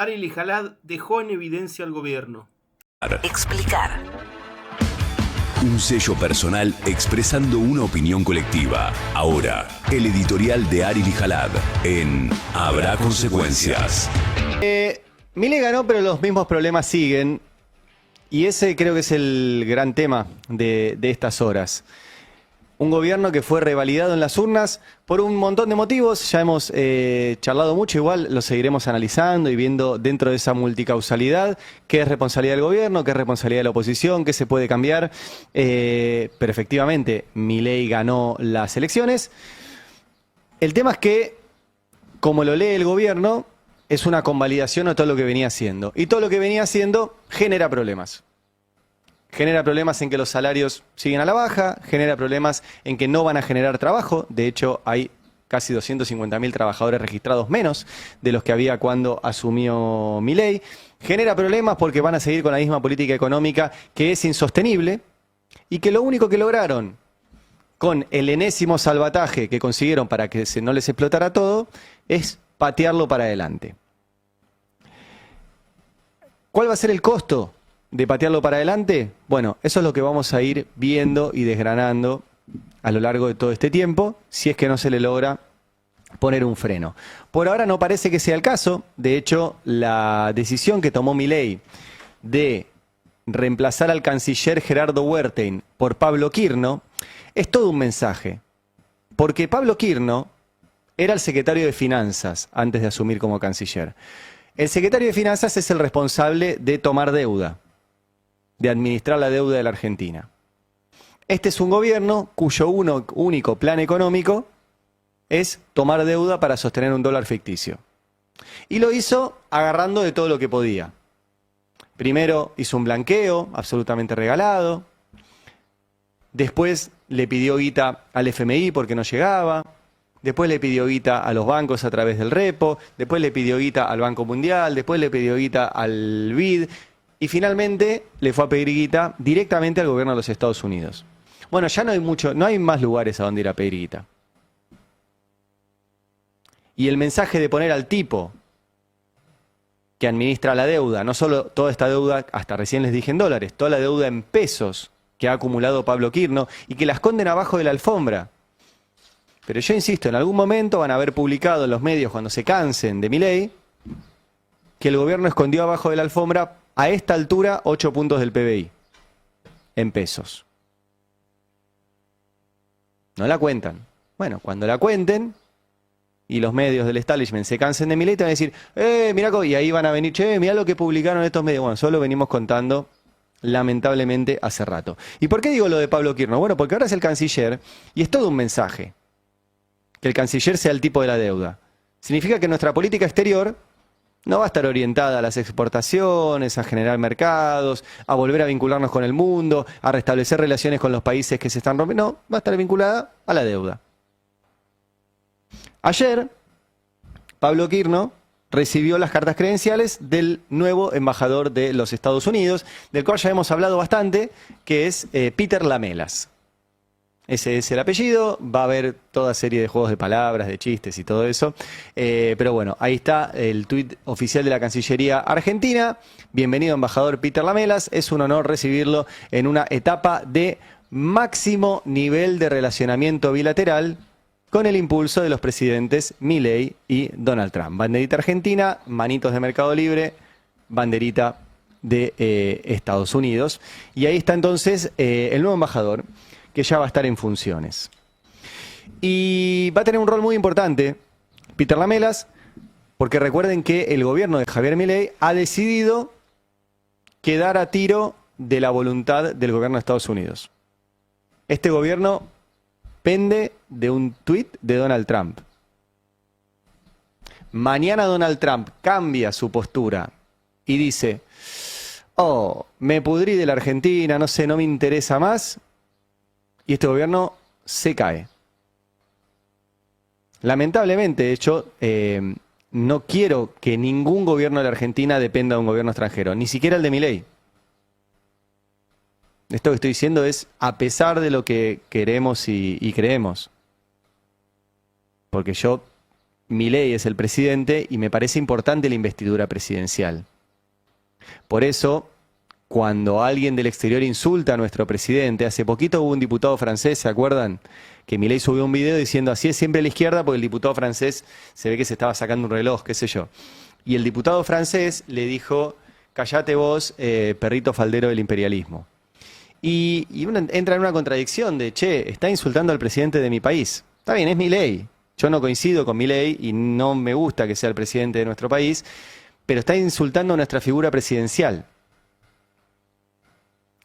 Ariel Jalad dejó en evidencia al gobierno. Explicar. Un sello personal expresando una opinión colectiva. Ahora, el editorial de Ariel Jalad en Habrá Consecuencias. Milei ganó, pero los mismos problemas siguen. Y ese creo que es el gran tema de estas horas. Un gobierno que fue revalidado en las urnas por un montón de motivos. Ya hemos charlado mucho, igual lo seguiremos analizando y viendo dentro de esa multicausalidad qué es responsabilidad del gobierno, qué es responsabilidad de la oposición, qué se puede cambiar. Pero efectivamente, Milei ganó las elecciones. El tema es que, como lo lee el gobierno, es una convalidación a todo lo que venía haciendo. Y todo lo que venía haciendo genera problemas. Genera problemas en que los salarios siguen a la baja, genera problemas en que no van a generar trabajo. De hecho, hay casi 250.000 trabajadores registrados menos de los que había cuando asumió Milei. Genera problemas porque van a seguir con la misma política económica que es insostenible y que lo único que lograron con el enésimo salvataje que consiguieron para que no les explotara todo es patearlo para adelante. ¿Cuál va a ser el costo de patearlo para adelante? Bueno, eso es lo que vamos a ir viendo y desgranando a lo largo de todo este tiempo, si es que no se le logra poner un freno. Por ahora no parece que sea el caso. De hecho, la decisión que tomó Milei de reemplazar al canciller Gerardo Wertheim por Pablo Quirno es todo un mensaje. Porque Pablo Quirno era el secretario de Finanzas antes de asumir como canciller. El secretario de Finanzas es el responsable de tomar deuda, de administrar la deuda de la Argentina. Este es un gobierno cuyo único plan económico es tomar deuda para sostener un dólar ficticio. Y lo hizo agarrando de todo lo que podía. Primero hizo un blanqueo absolutamente regalado. Después le pidió guita al FMI porque no llegaba. Después le pidió guita a los bancos a través del repo. Después le pidió guita al Banco Mundial. Después le pidió guita al BID. Y finalmente le fue a pedir guita directamente al gobierno de los Estados Unidos. Bueno, ya no hay más lugares a donde ir a pedir guita. Y el mensaje de poner al tipo que administra la deuda, no solo toda esta deuda, hasta recién les dije en dólares, toda la deuda en pesos que ha acumulado Pablo Quirno y que la esconden abajo de la alfombra. Pero yo insisto, en algún momento van a haber publicado en los medios, cuando se cansen de Milei, que el gobierno escondió abajo de la alfombra a esta altura 8 puntos del PBI en pesos. No la cuentan. Bueno, cuando la cuenten y los medios del establishment se cansen de Milei, te van a decir, mirá, y ahí van a venir, che, mirá lo que publicaron estos medios. Bueno, solo venimos contando lamentablemente hace rato. ¿Y por qué digo lo de Pablo Quirno? Bueno, porque ahora es el canciller y es todo un mensaje. Que el canciller sea el tipo de la deuda. Significa que nuestra política exterior no va a estar orientada a las exportaciones, a generar mercados, a volver a vincularnos con el mundo, a restablecer relaciones con los países que se están rompiendo. No, va a estar vinculada a la deuda. Ayer, Pablo Quirno recibió las cartas credenciales del nuevo embajador de los Estados Unidos, del cual ya hemos hablado bastante, que es Peter Lamelas. Ese es el apellido, va a haber toda serie de juegos de palabras, de chistes y todo eso. Pero bueno, ahí está el tuit oficial de la Cancillería Argentina. Bienvenido, embajador Peter Lamelas. Es un honor recibirlo en una etapa de máximo nivel de relacionamiento bilateral con el impulso de los presidentes Milei y Donald Trump. Banderita argentina, manitos de Mercado Libre, banderita de Estados Unidos. Y ahí está entonces el nuevo embajador, que ya va a estar en funciones. Y va a tener un rol muy importante, Peter Lamelas, porque recuerden que el gobierno de Javier Milei ha decidido quedar a tiro de la voluntad del gobierno de Estados Unidos. Este gobierno pende de un tuit de Donald Trump. Mañana Donald Trump cambia su postura y dice, me pudrí de la Argentina, no sé, no me interesa más. Y este gobierno se cae. Lamentablemente, de hecho, no quiero que ningún gobierno de la Argentina dependa de un gobierno extranjero, ni siquiera el de Milei. Esto que estoy diciendo es a pesar de lo que queremos y creemos. Porque yo Milei es el presidente y me parece importante la investidura presidencial. Por eso, cuando alguien del exterior insulta a nuestro presidente, hace poquito hubo un diputado francés, ¿se acuerdan? Que Milei subió un video diciendo así es siempre la izquierda, porque el diputado francés se ve que se estaba sacando un reloj, qué sé yo. Y el diputado francés le dijo, callate vos, perrito faldero del imperialismo. Y uno entra en una contradicción de, che, está insultando al presidente de mi país. Está bien, es Milei. Yo no coincido con Milei y no me gusta que sea el presidente de nuestro país, pero está insultando a nuestra figura presidencial.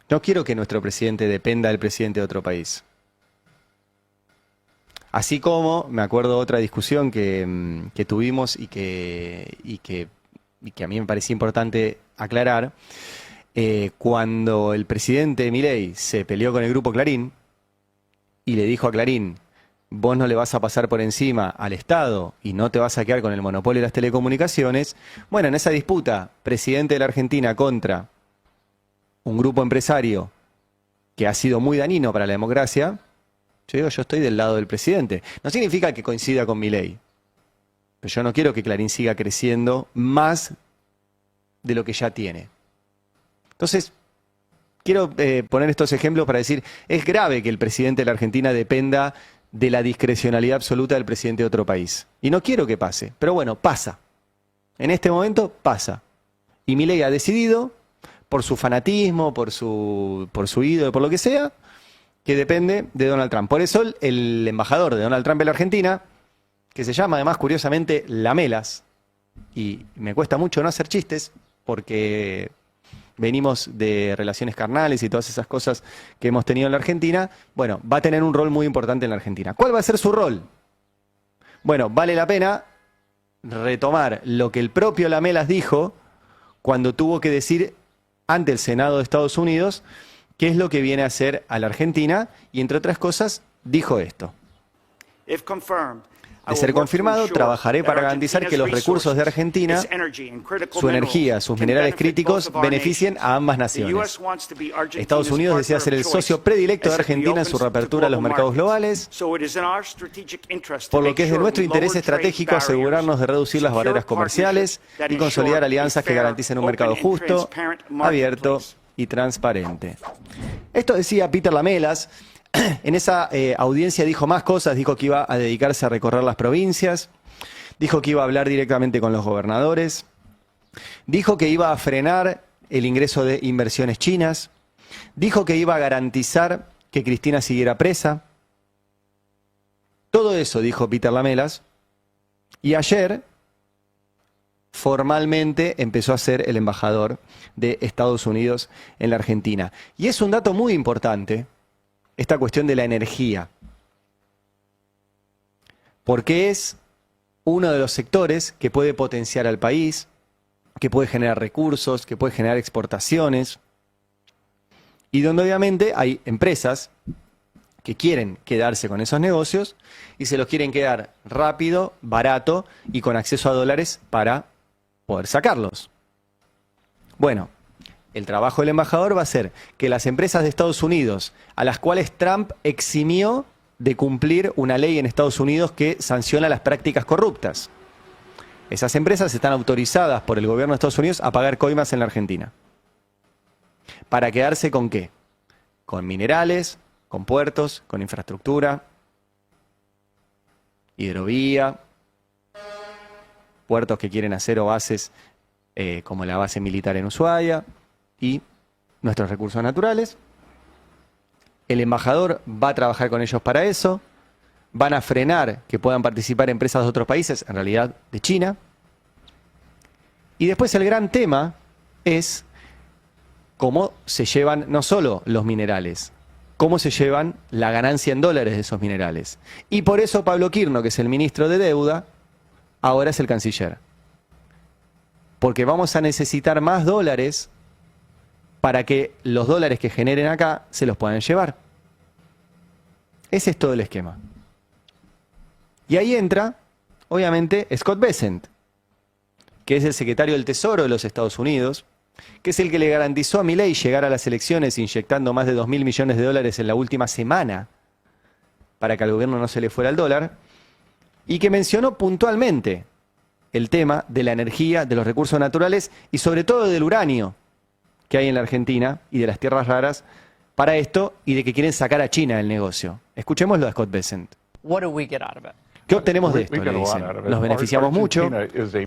No quiero que nuestro presidente dependa del presidente de otro país. Así como, me acuerdo otra discusión que tuvimos y que a mí me parecía importante aclarar, cuando el presidente Milei se peleó con el grupo Clarín y le dijo a Clarín, vos no le vas a pasar por encima al Estado y no te vas a quedar con el monopolio de las telecomunicaciones, bueno, en esa disputa, presidente de la Argentina contra un grupo empresario que ha sido muy dañino para la democracia, yo digo, yo estoy del lado del presidente. No significa que coincida con Milei, pero yo no quiero que Clarín siga creciendo más de lo que ya tiene. Entonces, quiero poner estos ejemplos para decir, es grave que el presidente de la Argentina dependa de la discrecionalidad absoluta del presidente de otro país. Y no quiero que pase, pero bueno, pasa. En este momento pasa. Y Milei ha decidido, por su fanatismo, por su ídolo, por lo que sea, que depende de Donald Trump. Por eso el embajador de Donald Trump en la Argentina, que se llama además curiosamente Lamelas, y me cuesta mucho no hacer chistes, porque venimos de relaciones carnales y todas esas cosas que hemos tenido en la Argentina, bueno, va a tener un rol muy importante en la Argentina. ¿Cuál va a ser su rol? Bueno, vale la pena retomar lo que el propio Lamelas dijo cuando tuvo que decir ante el Senado de Estados Unidos qué es lo que viene a hacer a la Argentina, y entre otras cosas dijo esto. De ser confirmado, trabajaré para garantizar que los recursos de Argentina, su energía, sus minerales críticos, beneficien a ambas naciones. Estados Unidos desea ser el socio predilecto de Argentina en su reapertura a los mercados globales, por lo que es de nuestro interés estratégico asegurarnos de reducir las barreras comerciales y consolidar alianzas que garanticen un mercado justo, abierto y transparente. Esto decía Peter Lamelas. En esa audiencia dijo más cosas, dijo que iba a dedicarse a recorrer las provincias, dijo que iba a hablar directamente con los gobernadores, dijo que iba a frenar el ingreso de inversiones chinas, dijo que iba a garantizar que Cristina siguiera presa. Todo eso dijo Peter Lamelas, y ayer formalmente empezó a ser el embajador de Estados Unidos en la Argentina. Y es un dato muy importante, esta cuestión de la energía, porque es uno de los sectores que puede potenciar al país, que puede generar recursos, que puede generar exportaciones, y donde obviamente hay empresas que quieren quedarse con esos negocios y se los quieren quedar rápido, barato y con acceso a dólares para poder sacarlos. Bueno, el trabajo del embajador va a ser que las empresas de Estados Unidos, a las cuales Trump eximió de cumplir una ley en Estados Unidos que sanciona las prácticas corruptas, esas empresas están autorizadas por el gobierno de Estados Unidos a pagar coimas en la Argentina. ¿Para quedarse con qué? Con minerales, con puertos, con infraestructura, hidrovía, puertos que quieren hacer o bases como la base militar en Ushuaia, y nuestros recursos naturales. El embajador va a trabajar con ellos para eso. Van a frenar que puedan participar empresas de otros países, en realidad de China. Y después el gran tema es cómo se llevan no solo los minerales, cómo se llevan la ganancia en dólares de esos minerales. Y por eso Pablo Quirno, que es el ministro de Deuda, ahora es el canciller. Porque vamos a necesitar más dólares para que los dólares que generen acá se los puedan llevar. Ese es todo el esquema. Y ahí entra, obviamente, Scott Bessent, que es el secretario del Tesoro de los Estados Unidos, que es el que le garantizó a Milei llegar a las elecciones inyectando más de 2.000 millones de dólares en la última semana para que al gobierno no se le fuera el dólar, y que mencionó puntualmente el tema de la energía, de los recursos naturales y sobre todo del uranio que hay en la Argentina y de las tierras raras para esto y de que quieren sacar a China del negocio. Escuchémoslo a Scott Bessent. ¿Qué obtenemos de esto? Le dicen. Nos beneficiamos mucho.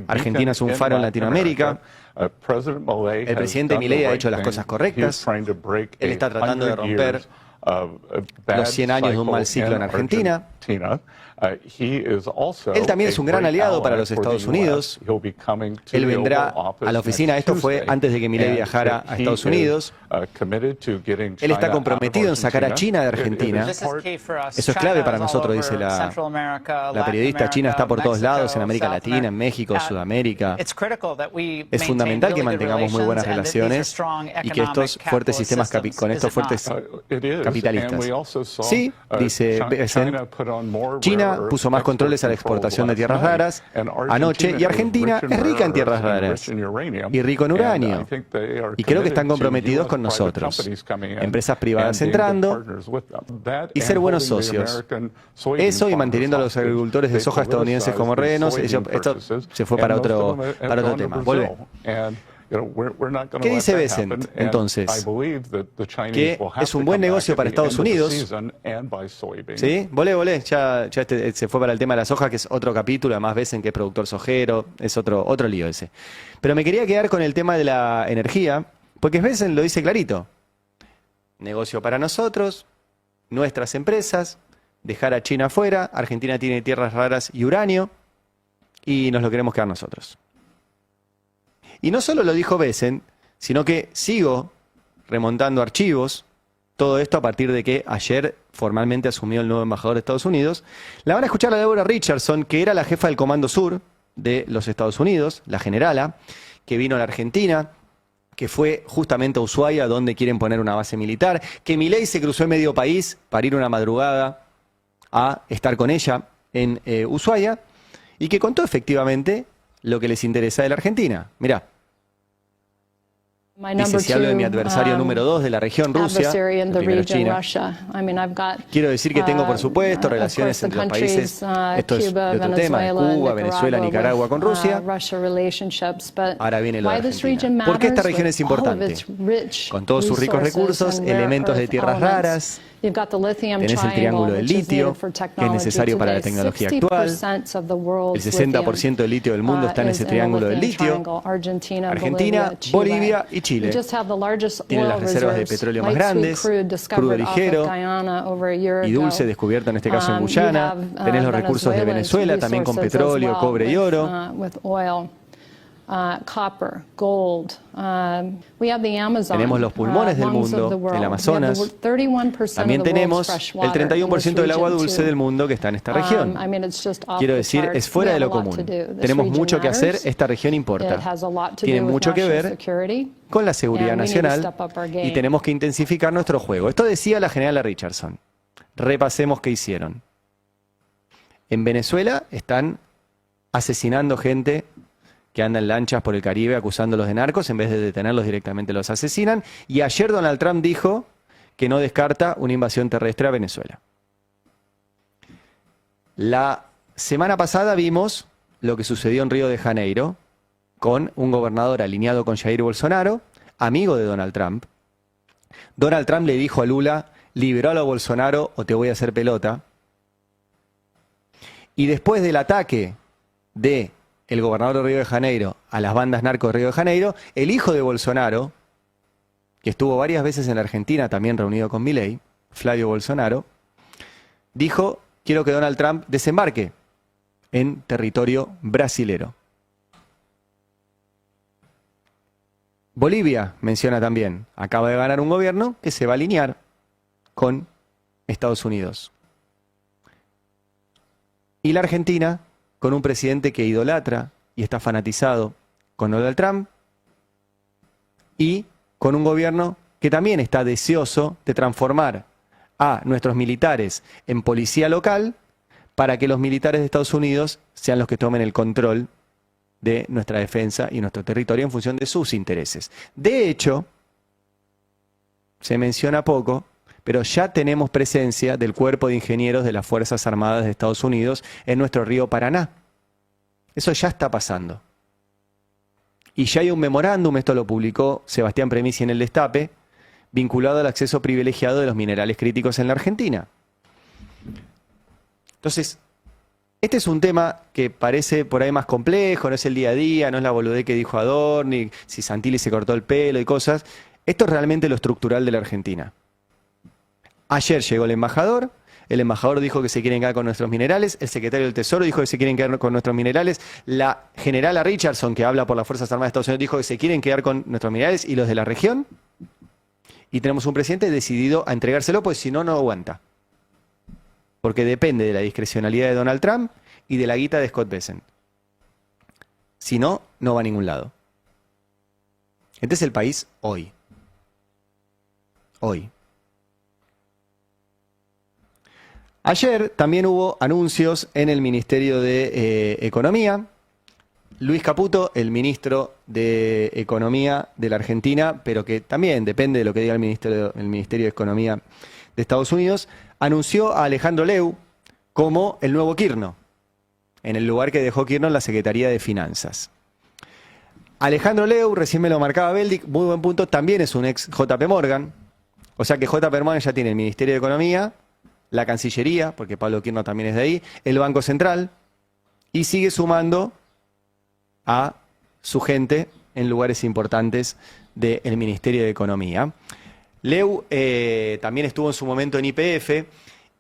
Argentina es un faro en Latinoamérica. El presidente Milei ha hecho las cosas correctas. Él está tratando de romper los 100 años de un mal ciclo en Argentina. Él también es un gran aliado para los Estados Unidos. Él vendrá a la oficina, esto fue antes de que Milei viajara a Estados Unidos. Él está comprometido en sacar a China de Argentina. Eso es clave para nosotros, dice la periodista. China está por todos lados, en América Latina, en México, Sudamérica. Es fundamental que mantengamos muy buenas relaciones y que estos fuertes sistemas con estos fuertes capitalistas. Sí, dice Bessent, China puso más controles a la exportación de tierras raras anoche y Argentina es rica en tierras raras y rico en uranio. Y creo que están comprometidos con nosotros. Empresas privadas entrando y ser buenos socios. Eso y manteniendo a los agricultores de soja estadounidenses como rehenes. Esto se fue para otro tema. Vuelve. ¿Qué dice Bessent, entonces? Que es un buen negocio para Estados Unidos. ¿Sí? Volé. Ya se fue para el tema de la soja, que es otro capítulo. Además, Bessent, que es productor sojero, es otro lío ese. Pero me quería quedar con el tema de la energía, porque Bessent lo dice clarito. Negocio para nosotros, nuestras empresas, dejar a China afuera. Argentina tiene tierras raras y uranio, y nos lo queremos quedar nosotros. Y no solo lo dijo Bessent, sino que sigo remontando archivos, todo esto a partir de que ayer formalmente asumió el nuevo embajador de Estados Unidos. La van a escuchar a Deborah Richardson, que era la jefa del Comando Sur de los Estados Unidos, la generala, que vino a la Argentina, que fue justamente a Ushuaia, donde quieren poner una base militar, que Milei se cruzó en medio país para ir una madrugada a estar con ella en Ushuaia, y que contó efectivamente lo que les interesa de la Argentina. Mirá. Dice, si hablo de mi adversario número 2 de la región, Rusia, el primero es China. Quiero decir que tengo, por supuesto, relaciones entre los países, esto es de otro tema, de Cuba, Venezuela, Nicaragua con Rusia. Ahora viene lo de Argentina. ¿Por qué esta región es importante? Con todos sus ricos recursos, elementos de tierras raras, tenés el triángulo del litio, que es necesario para la tecnología actual. El 60% del litio del mundo está en ese triángulo del litio. Argentina, Bolivia y Chile. Tienen las reservas de petróleo más grandes, crudo ligero y dulce descubierto en este caso en Guyana. Tenés los recursos de Venezuela, también con petróleo, cobre y oro. Tenemos los pulmones del mundo, el Amazonas. También tenemos el 31% del agua dulce del mundo que está en esta región. Quiero decir, es fuera de lo común. Tenemos mucho que hacer, esta región importa. Tiene mucho que ver con la seguridad nacional y tenemos que intensificar nuestro juego. Esto decía la generala Richardson. Repasemos qué hicieron. En Venezuela están asesinando gente que anda en lanchas por el Caribe acusándolos de narcos, en vez de detenerlos directamente los asesinan. Y ayer Donald Trump dijo que no descarta una invasión terrestre a Venezuela. La semana pasada vimos lo que sucedió en Río de Janeiro con un gobernador alineado con Jair Bolsonaro, amigo de Donald Trump. Donald Trump le dijo a Lula, liberalo a Bolsonaro o te voy a hacer pelota. Y después del ataque de el gobernador de Río de Janeiro a las bandas narcos de Río de Janeiro, el hijo de Bolsonaro, que estuvo varias veces en la Argentina, también reunido con Milei, Flavio Bolsonaro, dijo, quiero que Donald Trump desembarque en territorio brasilero. Bolivia, menciona también, acaba de ganar un gobierno que se va a alinear con Estados Unidos. Y la Argentina, con un presidente que idolatra y está fanatizado con Donald Trump, y con un gobierno que también está deseoso de transformar a nuestros militares en policía local para que los militares de Estados Unidos sean los que tomen el control de nuestra defensa y nuestro territorio en función de sus intereses. De hecho, se menciona poco, pero ya tenemos presencia del Cuerpo de Ingenieros de las Fuerzas Armadas de Estados Unidos en nuestro río Paraná. Eso ya está pasando. Y ya hay un memorándum, esto lo publicó Sebastián Premisi en El Destape, vinculado al acceso privilegiado de los minerales críticos en la Argentina. Entonces, este es un tema que parece por ahí más complejo, no es el día a día, no es la boludez que dijo Adorni, si Santilli se cortó el pelo y cosas. Esto es realmente lo estructural de la Argentina. Ayer llegó el embajador dijo que se quieren quedar con nuestros minerales, el secretario del Tesoro dijo que se quieren quedar con nuestros minerales, la generala Richardson, que habla por las Fuerzas Armadas de Estados Unidos, dijo que se quieren quedar con nuestros minerales y los de la región. Y tenemos un presidente decidido a entregárselo, porque si no, no aguanta. Porque depende de la discrecionalidad de Donald Trump y de la guita de Scott Bessent. Si no, no va a ningún lado. Este es el país hoy. Hoy. Ayer también hubo anuncios en el Ministerio de Economía. Luis Caputo, el ministro de Economía de la Argentina, pero que también depende de lo que diga el Ministerio de Economía de Estados Unidos, anunció a Alejandro Leu como el nuevo Kirchner, en el lugar que dejó Kirchner en la Secretaría de Finanzas. Alejandro Leu, recién me lo marcaba Beldic, muy buen punto, también es un ex JP Morgan, o sea que JP Morgan ya tiene el Ministerio de Economía, la Cancillería, porque Pablo Kirchner también es de ahí, el Banco Central, y sigue sumando a su gente en lugares importantes del Ministerio de Economía. Leu también estuvo en su momento en YPF,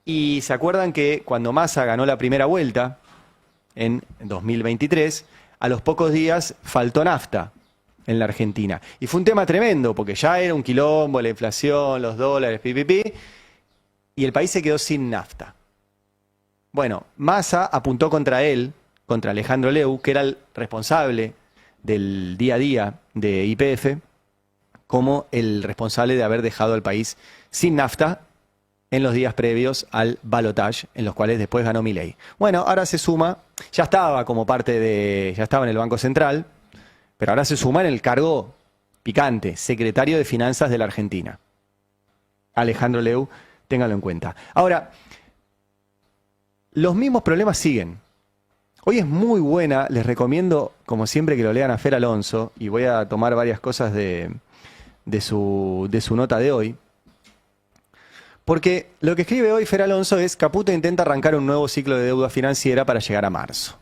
y se acuerdan que cuando Massa ganó la primera vuelta, en 2023, a los pocos días faltó nafta en la Argentina. Y fue un tema tremendo, porque ya era un quilombo, la inflación, los dólares, pipipi, y el país se quedó sin nafta. Bueno, Massa apuntó contra él, contra Alejandro Leu, que era el responsable del día a día de YPF, como el responsable de haber dejado al país sin nafta en los días previos al balotaje, en los cuales después ganó Milei. Bueno, ahora se suma, ya estaba como parte de, ya estaba en el Banco Central, pero ahora se suma en el cargo picante, secretario de Finanzas de la Argentina. Alejandro Leu, ténganlo en cuenta. Ahora, los mismos problemas siguen. Hoy es muy buena, les recomiendo, como siempre, que lo lean a Fer Alonso, y voy a tomar varias cosas de su nota de hoy. Porque lo que escribe hoy Fer Alonso es: Caputo intenta arrancar un nuevo ciclo de deuda financiera para llegar a marzo.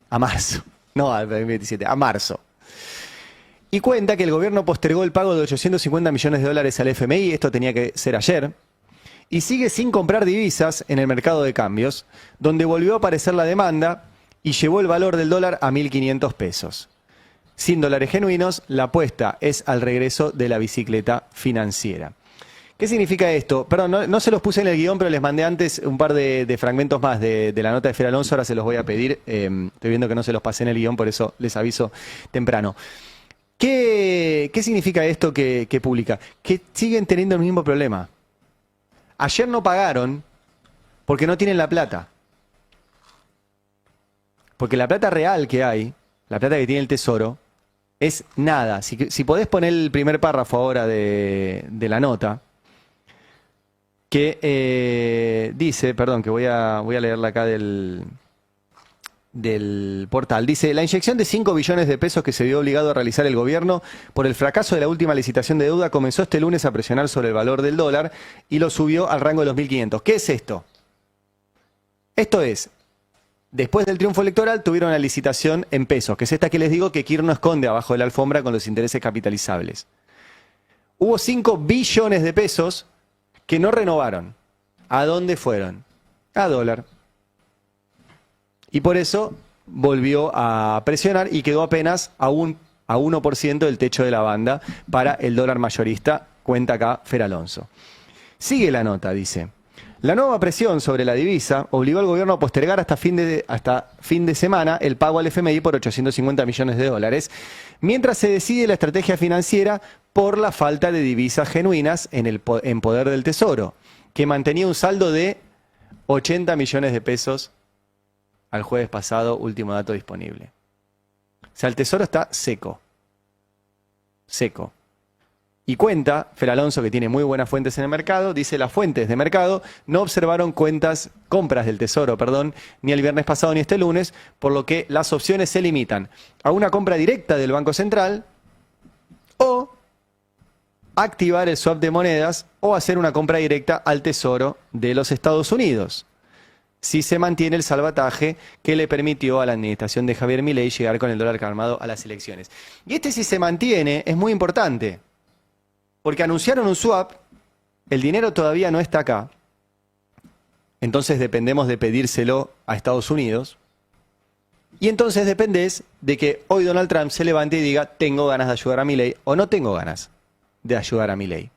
A marzo. No al 2027, a marzo. Y cuenta que el gobierno postergó el pago de 850 millones de dólares al FMI, esto tenía que ser ayer, y sigue sin comprar divisas en el mercado de cambios, donde volvió a aparecer la demanda y llevó el valor del dólar a 1.500 pesos. Sin dólares genuinos, la apuesta es al regreso de la bicicleta financiera. ¿Qué significa esto? Perdón, no se los puse en el guión, pero les mandé antes un par de fragmentos más de la nota de Fer Alonso, ahora se los voy a pedir. Estoy viendo que no se los pasé en el guión, por eso les aviso temprano. ¿Qué significa esto que publica? Que siguen teniendo el mismo problema. Ayer no pagaron porque no tienen la plata. Porque la plata real que hay, la plata que tiene el Tesoro, es nada. Si podés poner el primer párrafo ahora de la nota, que dice, perdón, que voy a leerla acá del portal. Dice: la inyección de 5 billones de pesos que se vio obligado a realizar el gobierno por el fracaso de la última licitación de deuda comenzó este lunes a presionar sobre el valor del dólar y lo subió al rango de los 1.500. ¿Qué es esto? Esto es, después del triunfo electoral tuvieron la licitación en pesos, que es esta que les digo que Kirchner esconde abajo de la alfombra con los intereses capitalizables. Hubo 5 billones de pesos que no renovaron. ¿A dónde fueron? A dólar. Y por eso volvió a presionar y quedó apenas a 1% del techo de la banda para el dólar mayorista, cuenta acá Fer Alonso. Sigue la nota, dice: la nueva presión sobre la divisa obligó al gobierno a postergar hasta fin de semana el pago al FMI por 850 millones de dólares, mientras se decide la estrategia financiera por la falta de divisas genuinas en poder del Tesoro, que mantenía un saldo de 80 millones de pesos al jueves pasado, último dato disponible. O sea, el Tesoro está seco. Seco. Y cuenta, Fer Alonso, que tiene muy buenas fuentes en el mercado, dice: las fuentes de mercado no observaron compras del Tesoro, ni el viernes pasado ni este lunes, por lo que las opciones se limitan a una compra directa del Banco Central o activar el swap de monedas o hacer una compra directa al Tesoro de los Estados Unidos, si se mantiene el salvataje que le permitió a la administración de Javier Milei llegar con el dólar calmado a las elecciones. Y si se mantiene, es muy importante, porque anunciaron un swap, el dinero todavía no está acá, entonces dependemos de pedírselo a Estados Unidos, y entonces dependés de que hoy Donald Trump se levante y diga: tengo ganas de ayudar a Milei o no tengo ganas de ayudar a Milei.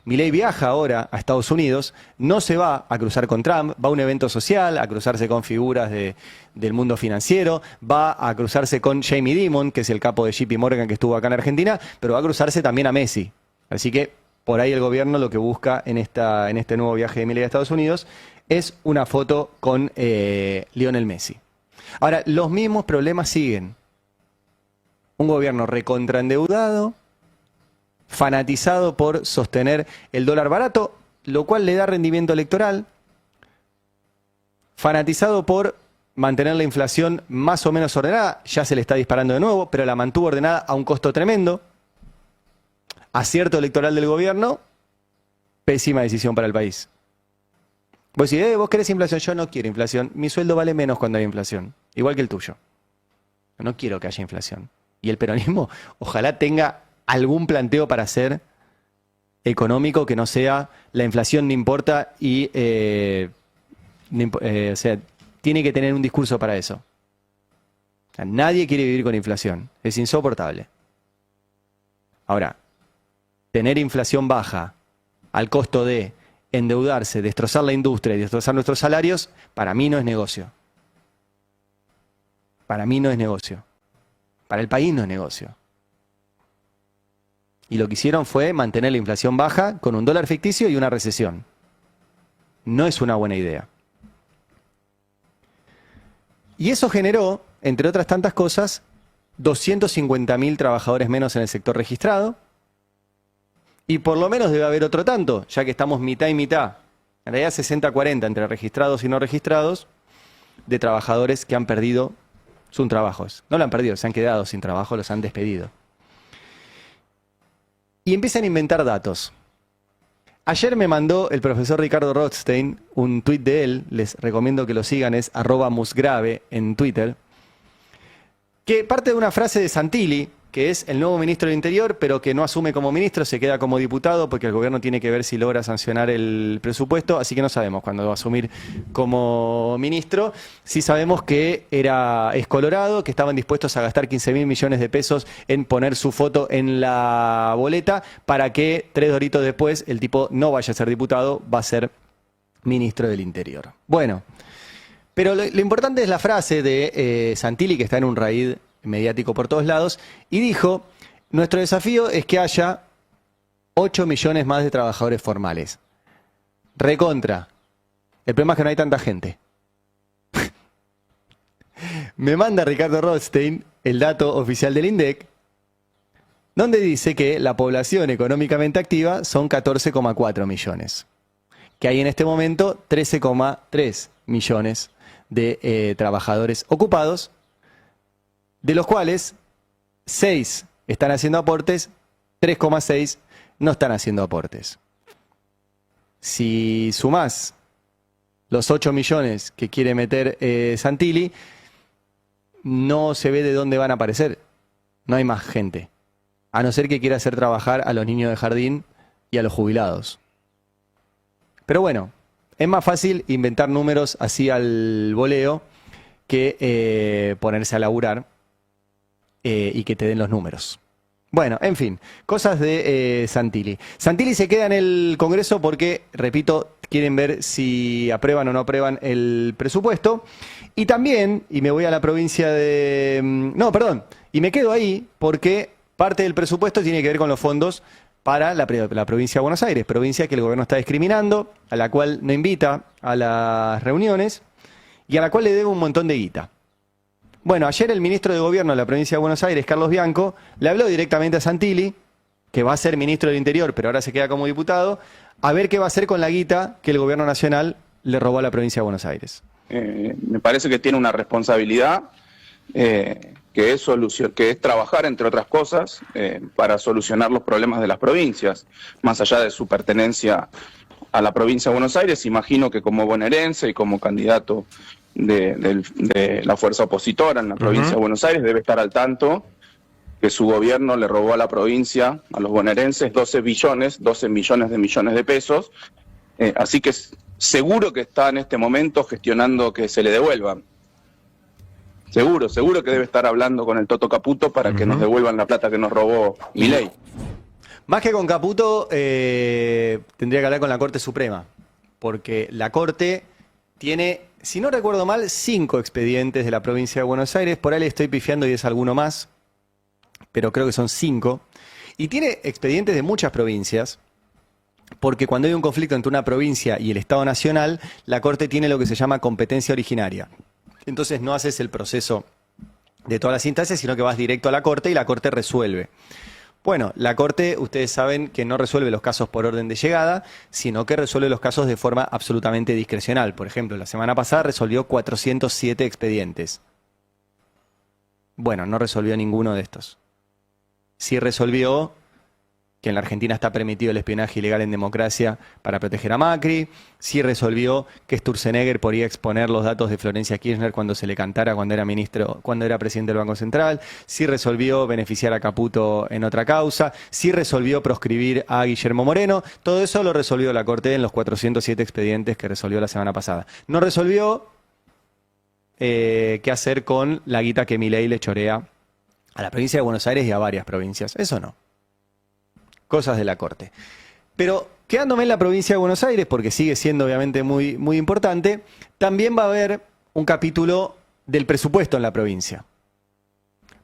Milei viaja ahora a Estados Unidos, no se va a cruzar con Trump, va a un evento social, a cruzarse con figuras del mundo financiero, va a cruzarse con Jamie Dimon, que es el capo de JP Morgan que estuvo acá en Argentina, pero va a cruzarse también a Messi. Así que por ahí el gobierno lo que busca en este nuevo viaje de Milei a Estados Unidos es una foto con Lionel Messi. Ahora, los mismos problemas siguen. Un gobierno recontraendeudado, fanatizado por sostener el dólar barato, lo cual le da rendimiento electoral, fanatizado por mantener la inflación más o menos ordenada, ya se le está disparando de nuevo, pero la mantuvo ordenada a un costo tremendo. Acierto electoral del gobierno, pésima decisión para el país. Vos decís: vos querés inflación. Yo no quiero inflación, mi sueldo vale menos cuando hay inflación, igual que el tuyo. Yo no quiero que haya inflación. Y el peronismo ojalá tenga algún planteo para hacer económico que no sea la inflación no importa y o sea, tiene que tener un discurso para eso. O sea, nadie quiere vivir con inflación, es insoportable. Ahora, tener inflación baja al costo de endeudarse, destrozar la industria y destrozar nuestros salarios, para mí no es negocio. Para mí no es negocio. Para el país no es negocio. Y lo que hicieron fue mantener la inflación baja con un dólar ficticio y una recesión. No es una buena idea. Y eso generó, entre otras tantas cosas, 250.000 trabajadores menos en el sector registrado. Y por lo menos debe haber otro tanto, ya que estamos mitad y mitad. En realidad 60-40 entre registrados y no registrados, de trabajadores que han perdido sus trabajos. No lo han perdido, se han quedado sin trabajo, los han despedido. Y empiezan a inventar datos. Ayer me mandó el profesor Ricardo Rothstein un tuit de él, les recomiendo que lo sigan, es @musgrave en Twitter, que parte de una frase de Santilli, que es el nuevo ministro del Interior, pero que no asume como ministro, se queda como diputado porque el gobierno tiene que ver si logra sancionar el presupuesto, así que no sabemos cuándo va a asumir como ministro. Sí sabemos que es colorado, que estaban dispuestos a gastar 15.000 millones de pesos en poner su foto en la boleta para que 3 doritos después el tipo no vaya a ser diputado, va a ser ministro del Interior. Bueno, pero lo importante es la frase de Santilli, que está en un raíz mediático por todos lados, y dijo: nuestro desafío es que haya 8 millones más de trabajadores formales. Recontra. El problema es que no hay tanta gente. Me manda Ricardo Rothstein el dato oficial del INDEC, donde dice que la población económicamente activa son 14,4 millones. Que hay en este momento 13,3 millones de trabajadores ocupados, de los cuales 6 están haciendo aportes, 3,6 no están haciendo aportes. Si sumás los 8 millones que quiere meter Santilli, no se ve de dónde van a aparecer. No hay más gente. A no ser que quiera hacer trabajar a los niños de jardín y a los jubilados. Pero bueno, es más fácil inventar números así al voleo que ponerse a laburar y que te den los números. Bueno, en fin, cosas de Santilli. Santilli se queda en el Congreso porque, repito, quieren ver si aprueban o no aprueban el presupuesto. Y también, y me voy a la provincia de... No, perdón, y me quedo ahí porque parte del presupuesto tiene que ver con los fondos para la provincia de Buenos Aires, provincia que el gobierno está discriminando, a la cual no invita a las reuniones y a la cual le debe un montón de guita. Bueno, ayer el ministro de Gobierno de la provincia de Buenos Aires, Carlos Bianco, le habló directamente a Santilli que va a ser ministro del Interior, pero ahora se queda como diputado, a ver qué va a hacer con la guita que el gobierno nacional le robó a la provincia de Buenos Aires. Me parece que tiene una responsabilidad que es trabajar, entre otras cosas, para solucionar los problemas de las provincias, más allá de su pertenencia a la provincia de Buenos Aires. Imagino que como bonaerense y como candidato de la fuerza opositora en la provincia de Buenos Aires debe estar al tanto que su gobierno le robó a la provincia, a los bonaerenses, 12 millones de pesos, así que seguro que está en este momento gestionando que se le devuelvan. Seguro que debe estar hablando con el Toto Caputo para que nos devuelvan la plata que nos robó Milei. Más que con Caputo, tendría que hablar con la Corte Suprema, porque la Corte tiene, si no recuerdo mal, 5 expedientes de la provincia de Buenos Aires. Por ahí le estoy pifiando y es alguno más, pero creo que son 5. Y tiene expedientes de muchas provincias, porque cuando hay un conflicto entre una provincia y el Estado Nacional, la Corte tiene lo que se llama competencia originaria. Entonces no haces el proceso de todas las instancias, sino que vas directo a la Corte y la Corte resuelve. Bueno, la Corte, ustedes saben que no resuelve los casos por orden de llegada, sino que resuelve los casos de forma absolutamente discrecional. Por ejemplo, la semana pasada resolvió 407 expedientes. Bueno, no resolvió ninguno de estos. Sí resolvió que en la Argentina está permitido el espionaje ilegal en democracia para proteger a Macri. Sí resolvió que Sturzenegger podía exponer los datos de Florencia Kirchner cuando se le cantara cuando era presidente del Banco Central. Sí resolvió beneficiar a Caputo en otra causa. Sí resolvió proscribir a Guillermo Moreno. Todo eso lo resolvió la Corte en los 407 expedientes que resolvió la semana pasada. No resolvió qué hacer con la guita que Milei le chorea a la provincia de Buenos Aires y a varias provincias. Eso no. Cosas de la Corte. Pero quedándome en la provincia de Buenos Aires, porque sigue siendo obviamente muy, muy importante, también va a haber un capítulo del presupuesto en la provincia.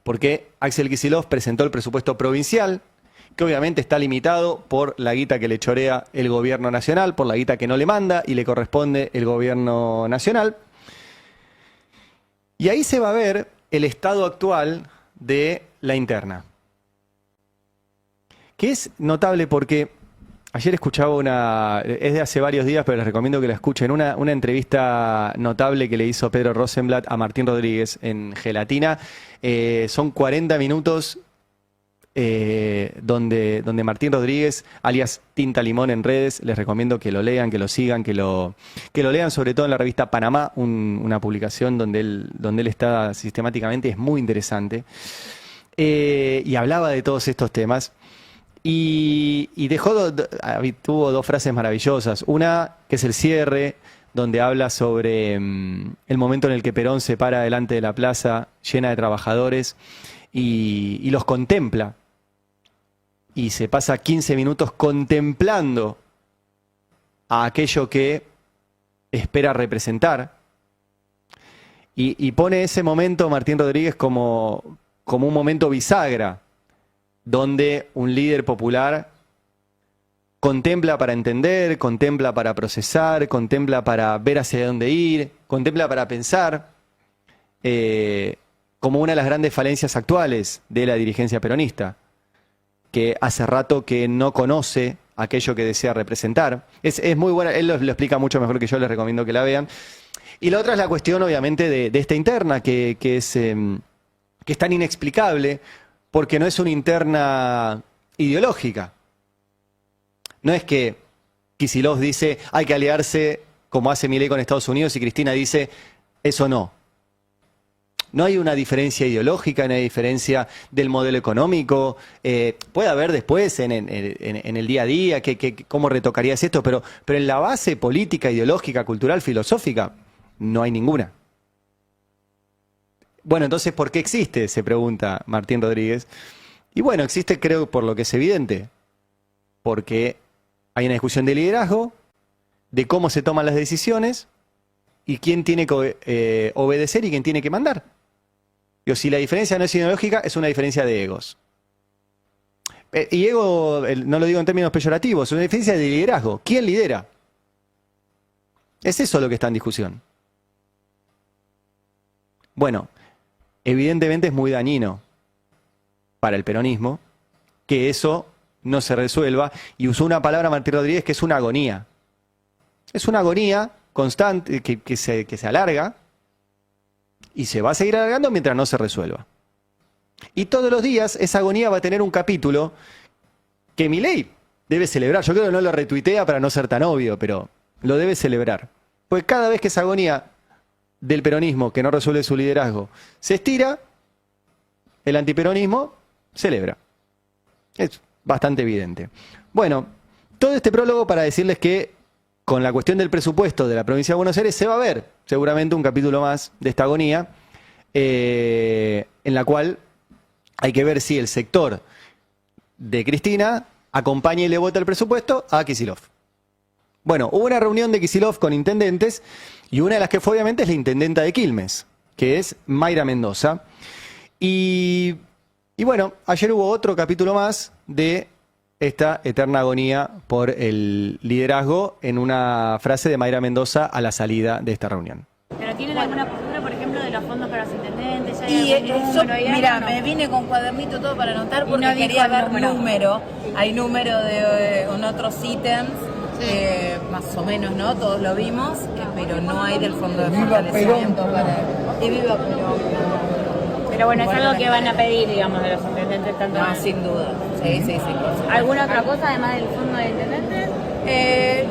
Porque Axel Kicillof presentó el presupuesto provincial, que obviamente está limitado por la guita que le chorea el gobierno nacional, por la guita que no le manda y le corresponde el gobierno nacional. Y ahí se va a ver el estado actual de la interna. Que es notable porque ayer escuchaba es de hace varios días, pero les recomiendo que la escuchen, una entrevista notable que le hizo Pedro Rosenblatt a Martín Rodríguez en Gelatina. Son 40 minutos donde Martín Rodríguez, alias Tinta Limón en redes, les recomiendo que lo lean, que lo sigan, que lo lean sobre todo en la revista Panamá, una publicación donde él está sistemáticamente, es muy interesante. Y hablaba de todos estos temas. Y tuvo 2 frases maravillosas. Una, que es el cierre, donde habla sobre el momento en el que Perón se para delante de la plaza llena de trabajadores y los contempla. Y se pasa 15 minutos contemplando a aquello que espera representar. Y pone ese momento Martín Rodríguez como un momento bisagra, donde un líder popular contempla para entender, contempla para procesar, contempla para ver hacia dónde ir, contempla para pensar, como una de las grandes falencias actuales de la dirigencia peronista, que hace rato que no conoce aquello que desea representar. Es muy buena, él lo explica mucho mejor que yo, les recomiendo que la vean. Y la otra es la cuestión, obviamente, de esta interna, que es tan inexplicable, porque no es una interna ideológica. No es que Kicillof dice hay que aliarse como hace Milei con Estados Unidos y Cristina dice eso no. No hay una diferencia ideológica, no hay diferencia del modelo económico. Puede haber después en el día a día cómo retocarías esto, pero en la base política, ideológica, cultural, filosófica, no hay ninguna. Bueno, entonces, ¿por qué existe? Se pregunta Martín Rodríguez. Y bueno, existe, creo, por lo que es evidente. Porque hay una discusión de liderazgo, de cómo se toman las decisiones y quién tiene que obedecer y quién tiene que mandar. Digo, si la diferencia no es ideológica, es una diferencia de egos. Y ego, no lo digo en términos peyorativos, es una diferencia de liderazgo. ¿Quién lidera? Es eso lo que está en discusión. Bueno, evidentemente es muy dañino para el peronismo que eso no se resuelva, y usó una palabra Martín Rodríguez que es una agonía. Es una agonía constante que se alarga y se va a seguir alargando mientras no se resuelva. Y todos los días esa agonía va a tener un capítulo que Milei debe celebrar. Yo creo que no lo retuitea para no ser tan obvio, pero lo debe celebrar. Pues cada vez que esa agonía del peronismo, que no resuelve su liderazgo, se estira, el antiperonismo celebra. Es bastante evidente. Bueno, todo este prólogo para decirles que con la cuestión del presupuesto de la provincia de Buenos Aires se va a ver seguramente un capítulo más de esta agonía, en la cual hay que ver si el sector de Cristina acompaña y le vota el presupuesto a Kicillof. Bueno, hubo una reunión de Kicillof con intendentes y una de las que fue obviamente es la intendenta de Quilmes, que es Mayra Mendoza. Y bueno, ayer hubo otro capítulo más de esta eterna agonía por el liderazgo en una frase de Mayra Mendoza a la salida de esta reunión. ¿Pero tienen alguna postura, por ejemplo, de los fondos para los intendentes? Y eso, mira, me vine con cuadernito todo para anotar porque no quería ver número. Hay número de en otros ítems, más o menos, ¿no? Todos lo vimos, pero no hay del fondo de fortalecimiento para... Y viva Perón. Pero bueno, es algo que van a pedir, digamos, de los intendentes tanto. No, sin duda. Sí. ¿Alguna otra cosa además del fondo de intendentes?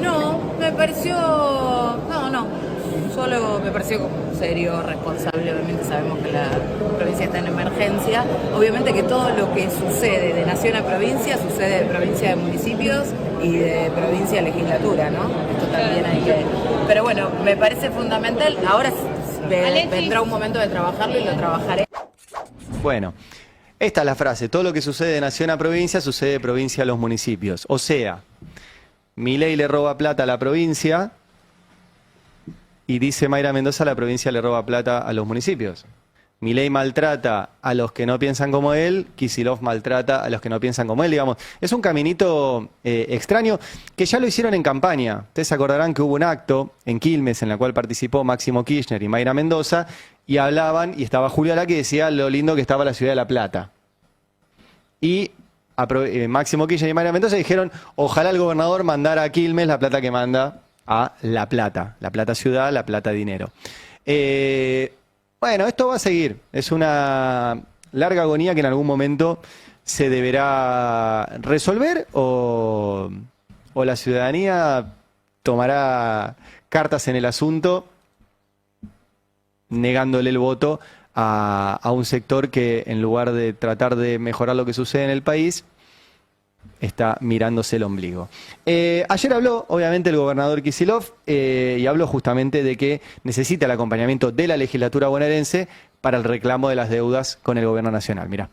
No, me pareció... No. Solo me pareció serio, responsable. Obviamente sabemos que la provincia está en emergencia. Obviamente que todo lo que sucede de nación a provincia, sucede de provincia a municipios y de provincia a legislatura, ¿no? Esto también hay que... Pero bueno, me parece fundamental. Ahora vendrá un momento de trabajarlo y lo trabajaré. Bueno, esta es la frase. Todo lo que sucede de nación a provincia, sucede de provincia a los municipios. O sea, Milei le roba plata a la provincia y dice Mayra Mendoza, la provincia le roba plata a los municipios. Milei maltrata a los que no piensan como él, Kicillof maltrata a los que no piensan como él, digamos. Es un caminito extraño que ya lo hicieron en campaña. Ustedes se acordarán que hubo un acto en Quilmes en la cual participó Máximo Kirchner y Mayra Mendoza y hablaban, y estaba Julia Lá que decía lo lindo que estaba la ciudad de La Plata. Y Máximo Kirchner y Mayra Mendoza dijeron, ojalá el gobernador mandara a Quilmes la plata que manda a La Plata ciudad, La Plata dinero. Bueno, esto va a seguir. Es una larga agonía que en algún momento se deberá resolver o la ciudadanía tomará cartas en el asunto negándole el voto a un sector que en lugar de tratar de mejorar lo que sucede en el país está mirándose el ombligo. Ayer habló, obviamente, el gobernador Kicillof y habló justamente de que necesita el acompañamiento de la legislatura bonaerense para el reclamo de las deudas con el gobierno nacional. Mirá.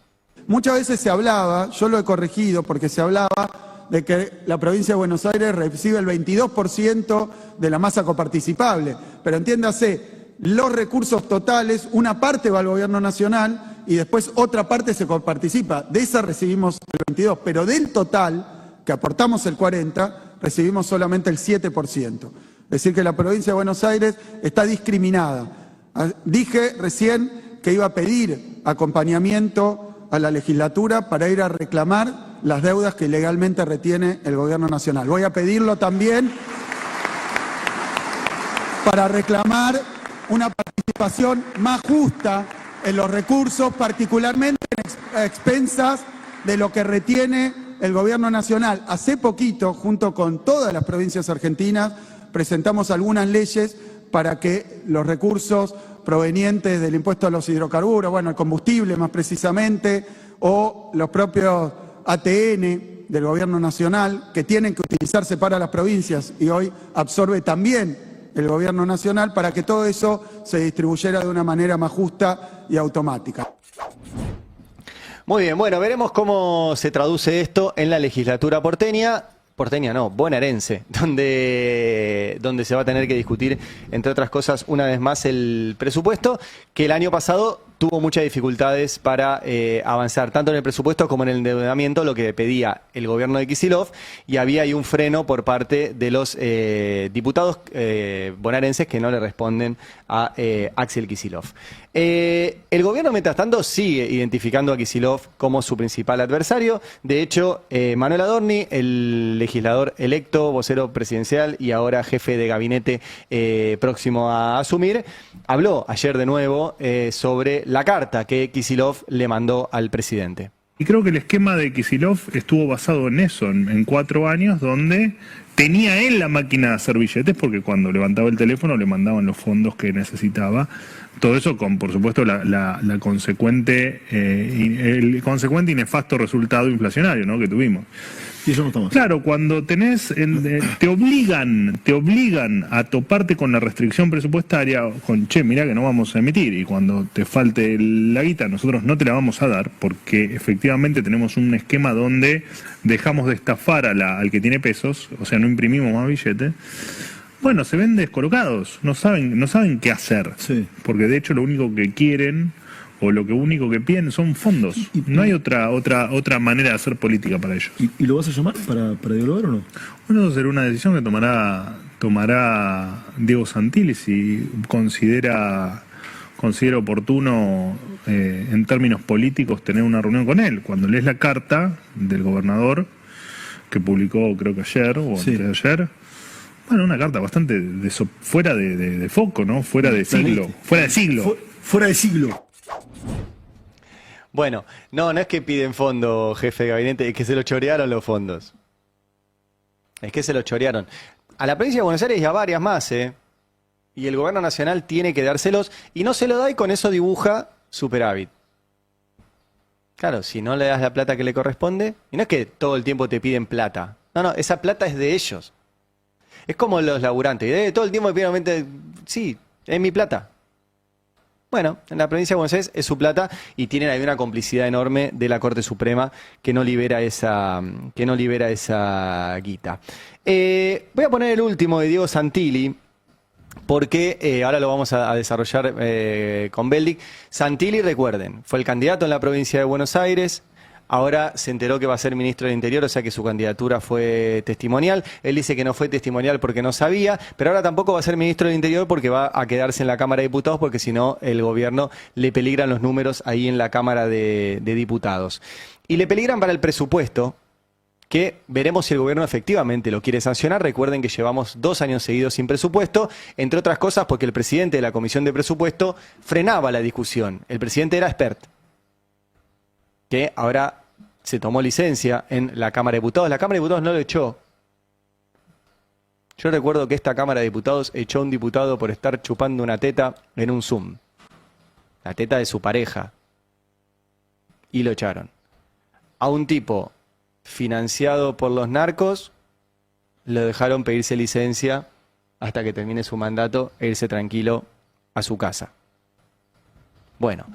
Muchas veces se hablaba, yo lo he corregido porque se hablaba de que la provincia de Buenos Aires recibe el 22% de la masa coparticipable, pero entiéndase, los recursos totales, una parte va al gobierno nacional y después otra parte se coparticipa. De esa recibimos el 22%, pero del total, que aportamos el 40%, recibimos solamente el 7%. Es decir, que la provincia de Buenos Aires está discriminada. Dije recién que iba a pedir acompañamiento a la legislatura para ir a reclamar las deudas que ilegalmente retiene el gobierno nacional. Voy a pedirlo también para reclamar una participación más justa en los recursos, particularmente a expensas de lo que retiene el gobierno nacional. Hace poquito, junto con todas las provincias argentinas, presentamos algunas leyes para que los recursos provenientes del impuesto a los hidrocarburos, bueno, el combustible más precisamente, o los propios ATN del gobierno nacional, que tienen que utilizarse para las provincias y hoy absorbe también el gobierno nacional, para que todo eso se distribuyera de una manera más justa y automática. Muy bien, bueno, veremos cómo se traduce esto en la legislatura bonaerense, donde se va a tener que discutir, entre otras cosas, una vez más el presupuesto, que el año pasado tuvo muchas dificultades para avanzar tanto en el presupuesto como en el endeudamiento, lo que pedía el gobierno de Kicillof, y había ahí un freno por parte de los diputados bonaerenses que no le responden a Axel Kicillof. El gobierno, mientras tanto, sigue identificando a Kicillof como su principal adversario. De hecho, Manuel Adorni, el legislador electo, vocero presidencial y ahora jefe de gabinete próximo a asumir, habló ayer de nuevo sobre la carta que Kicillof le mandó al presidente. Y creo que el esquema de Kicillof estuvo basado en eso, en 4 años donde tenía él la máquina de hacer billetes, porque cuando levantaba el teléfono le mandaban los fondos que necesitaba. Todo eso con, por supuesto, el consecuente y nefasto resultado inflacionario, ¿no?, que tuvimos. Y eso no está mal. Claro, cuando tenés, te obligan a toparte con la restricción presupuestaria, con che, mirá que no vamos a emitir, y cuando te falte la guita, nosotros no te la vamos a dar, porque efectivamente tenemos un esquema donde dejamos de estafar al que tiene pesos, o sea, no imprimimos más billetes. Bueno, se ven descolocados, no saben qué hacer, Sí. porque de hecho lo único que quieren o lo único que piden son fondos. No hay otra manera de hacer política para ellos. ¿Y lo vas a llamar para dialogar o no? Bueno, eso será una decisión que tomará Diego Santilli si considera oportuno en términos políticos tener una reunión con él. Cuando lees la carta del gobernador que publicó, creo que ayer o antes de ayer, bueno, una carta bastante fuera de foco, ¿no? Fuera de siglo. Fuera de siglo. Bueno, no es que piden fondo, jefe de gabinete, es que se lo chorearon los fondos. Es que se lo chorearon. A la provincia de Buenos Aires y a varias más, Y el gobierno nacional tiene que dárselos y no se lo da y con eso dibuja superávit. Claro, si no le das la plata que le corresponde, y no es que todo el tiempo te piden plata. No, esa plata es de ellos. Es como los laburantes. Todo el tiempo me piden, sí, es mi plata. Bueno, en la provincia de Buenos Aires es su plata y tienen ahí una complicidad enorme de la Corte Suprema que no libera esa guita. Voy a poner el último de Diego Santilli, porque ahora lo vamos a desarrollar con Beldic. Santilli, recuerden, fue el candidato en la provincia de Buenos Aires. Ahora se enteró que va a ser ministro del Interior, o sea que su candidatura fue testimonial. Él dice que no fue testimonial porque no sabía, pero ahora tampoco va a ser ministro del Interior porque va a quedarse en la Cámara de Diputados, porque si no el gobierno le peligran los números ahí en la Cámara de Diputados. Y le peligran para el presupuesto, que veremos si el gobierno efectivamente lo quiere sancionar. Recuerden que llevamos 2 años seguidos sin presupuesto, entre otras cosas porque el presidente de la Comisión de Presupuesto frenaba la discusión. El presidente era experto, que ahora se tomó licencia en la Cámara de Diputados. La Cámara de Diputados no lo echó. Yo recuerdo que esta Cámara de Diputados echó a un diputado por estar chupando una teta en un Zoom. La teta de su pareja. Y lo echaron. A un tipo financiado por los narcos, lo dejaron pedirse licencia hasta que termine su mandato e irse tranquilo a su casa. Bueno,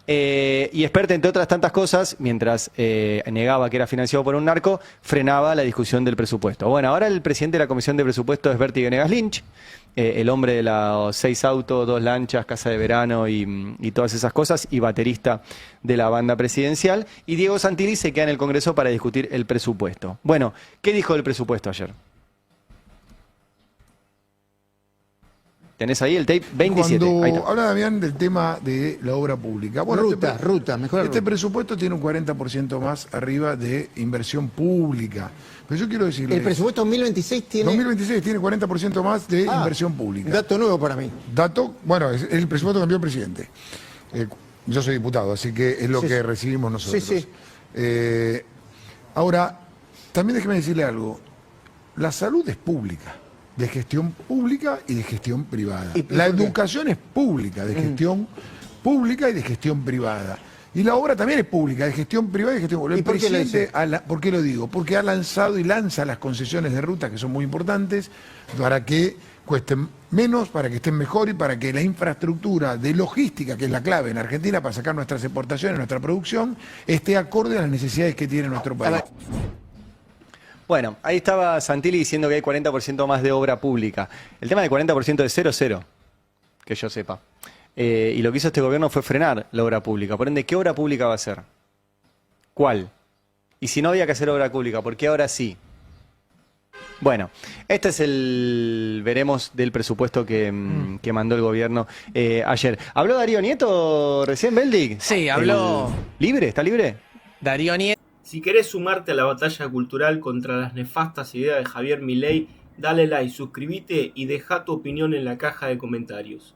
y Espert, entre otras tantas cosas, mientras negaba que era financiado por un narco, frenaba la discusión del presupuesto. Bueno, ahora el presidente de la Comisión de Presupuesto es Berti Venegas Lynch, el hombre de los 6 autos, 2 lanchas, casa de verano y todas esas cosas, y baterista de la banda presidencial. Y Diego Santilli se queda en el Congreso para discutir el presupuesto. Bueno, ¿qué dijo del presupuesto ayer? ¿Tenés ahí el tape 27? Cuando habla Damián del tema de la obra pública. Bueno, Ruta, mejor. Este presupuesto tiene un 40% más arriba de inversión pública. Pero yo quiero decirle... El presupuesto 2026 tiene... 2026 tiene 40% más de inversión pública. Dato nuevo para mí. Bueno, es el presupuesto que cambió el presidente. Yo soy diputado, así que es lo que recibimos nosotros. Sí. Ahora, también déjeme decirle algo. La salud es pública, de gestión pública y de gestión privada. La educación es pública, de gestión pública y de gestión privada. Y la obra también es pública, de gestión privada y de gestión pública. El presidente, ¿por qué lo digo? Porque ha lanzado y lanza las concesiones de ruta, que son muy importantes, para que cuesten menos, para que estén mejor y para que la infraestructura de logística, que es la clave en Argentina para sacar nuestras exportaciones, nuestra producción, esté acorde a las necesidades que tiene nuestro país. Bueno, ahí estaba Santilli diciendo que hay 40% más de obra pública. El tema del 40% es 0,0, que yo sepa. Y lo que hizo este gobierno fue frenar la obra pública. Por ende, ¿qué obra pública va a hacer? ¿Cuál? Y si no había que hacer obra pública, ¿por qué ahora sí? Bueno, este es el veremos del presupuesto que mandó el gobierno ayer. ¿Habló Darío Nieto recién, Beldig? Sí, habló. ¿Libre? ¿Está libre? Darío Nieto. Si querés sumarte a la batalla cultural contra las nefastas ideas de Javier Milei, dale like, suscríbete y deja tu opinión en la caja de comentarios.